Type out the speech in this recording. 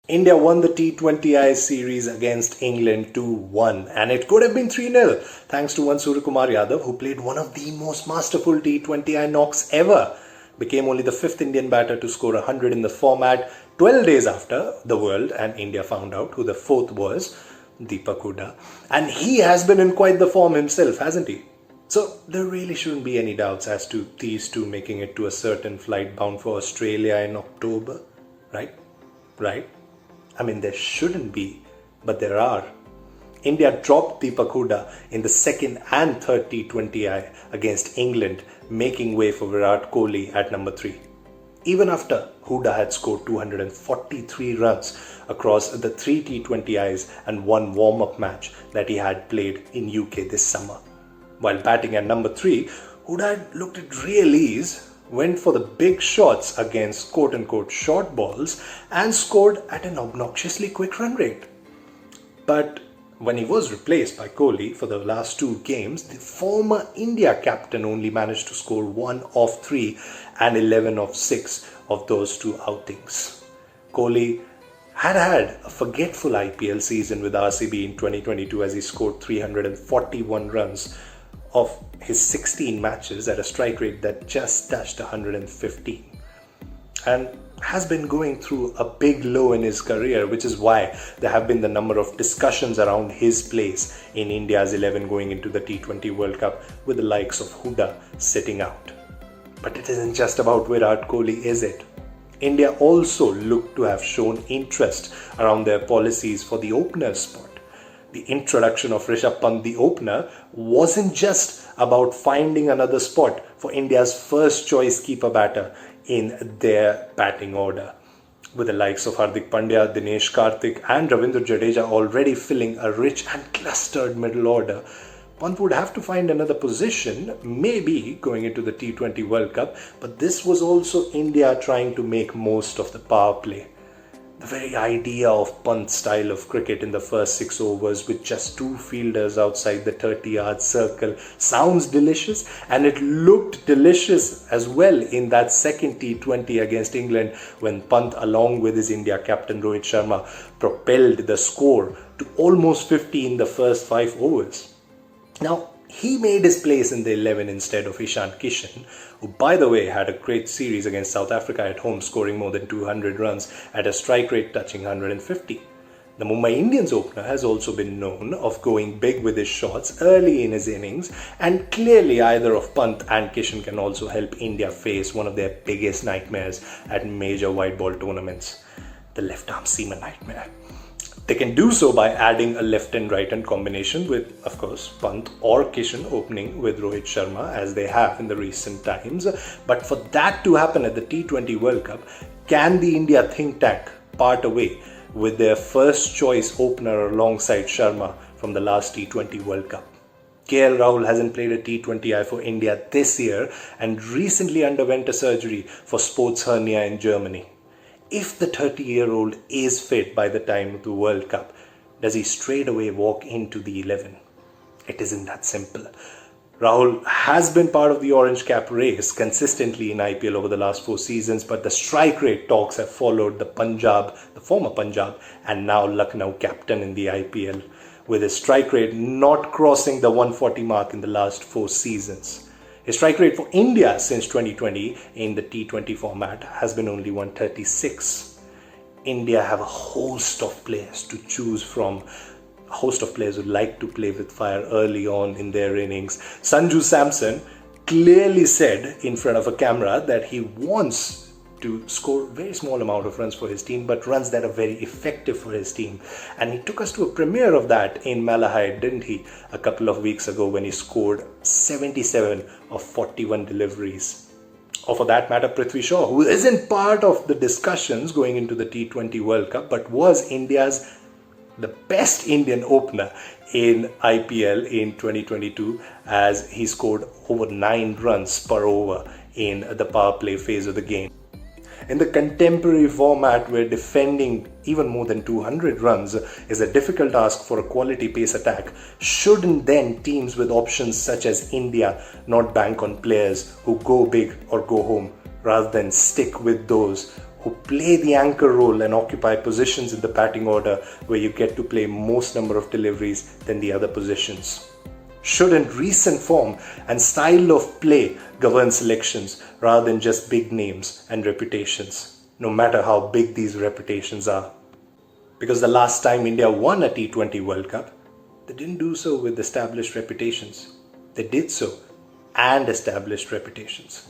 India won the T20I series against England 2-1, and it could have been 3-0 thanks to one Suryakumar Yadav, who played one of the most masterful T20I knocks ever. Became only the fifth Indian batter to score 100 in the format 12 days after the world and India found out who the fourth was, Deepak Hooda. And he has been in quite the form himself, hasn't he? So there really shouldn't be any doubts as to these two making it to a certain flight bound for Australia in October, right? I mean, there shouldn't be, but there are. India dropped Deepak Hooda in the second and third T20I against England, making way for Virat Kohli at number 3. Even after Hooda had scored 243 runs across the 3 T20Is and one warm-up match that he had played in UK this summer. While batting at number 3, Hooda looked at real ease, went for the big shots against quote-unquote short balls and scored at an obnoxiously quick run rate. But when he was replaced by Kohli for the last 2 games, the former India captain only managed to score 1 of 3 and 11 of 6 of those 2 outings. Kohli had a forgetful IPL season with RCB in 2022 as he scored 341 runs of his 16 matches at a strike rate that just touched 115, and has been going through a big low in his career, which is why there have been the number of discussions around his place in India's 11 going into the T20 World Cup, with the likes of Hooda sitting out. But it isn't just about Virat Kohli, is it? India also looked to have shown interest around their policies for the opener spot. The introduction of Rishabh Pant, the opener, wasn't just about finding another spot for India's first choice keeper batter in their batting order. With the likes of Hardik Pandya, Dinesh Karthik and Ravindra Jadeja already filling a rich and clustered middle order, Pant would have to find another position, maybe going into the T20 World Cup, but this was also India trying to make most of the power play. The very idea of Pant's style of cricket in the first 6 overs with just 2 fielders outside the 30-yard circle sounds delicious, and it looked delicious as well in that second T20 against England when Pant, along with his India captain Rohit Sharma, propelled the score to almost 50 in the first 5 overs. Now, he made his place in the 11 instead of Ishan Kishan, who by the way had a great series against South Africa at home, scoring more than 200 runs at a strike rate touching 150. The Mumbai Indians opener has also been known of going big with his shots early in his innings, and clearly either of Pant and Kishan can also help India face one of their biggest nightmares at major white ball tournaments, the left-arm seamer nightmare. They can do so by adding a left and right hand combination with, of course, Pant or Kishan opening with Rohit Sharma as they have in the recent times. But for that to happen at the T20 World Cup, can the India think tank part away with their first choice opener alongside Sharma from the last T20 World Cup? KL Rahul hasn't played a T20I for India this year and recently underwent a surgery for sports hernia in Germany. If the 30-year-old is fit by the time of the World Cup, does he straight away walk into the 11? It isn't that simple. Rahul has been part of the orange cap race consistently in IPL over the last 4 seasons, but the strike rate talks have followed the former Punjab and now Lucknow captain in the IPL, with his strike rate not crossing the 140 mark in the last 4 seasons. His strike rate for India since 2020 in the T20 format has been only 136. India have a host of players to choose from, a host of players who like to play with fire early on in their innings. Sanju Samson clearly said in front of a camera that he wants to score a very small amount of runs for his team, but runs that are very effective for his team. And he took us to a premiere of that in Malahide, didn't he, a couple of weeks ago when he scored 77 of 41 deliveries. Or for that matter, Prithvi Shaw, who isn't part of the discussions going into the T20 World Cup, but was the best Indian opener in IPL in 2022 as he scored over 9 runs per over in the power play phase of the game. In the contemporary format where defending even more than 200 runs is a difficult task for a quality pace attack, shouldn't then teams with options such as India not bank on players who go big or go home rather than stick with those who play the anchor role and occupy positions in the batting order where you get to play most number of deliveries than the other positions. Shouldn't recent form and style of play govern selections rather than just big names and reputations, no matter how big these reputations are? Because the last time India won a T20 World Cup, they didn't do so with established reputations. They did so and established reputations.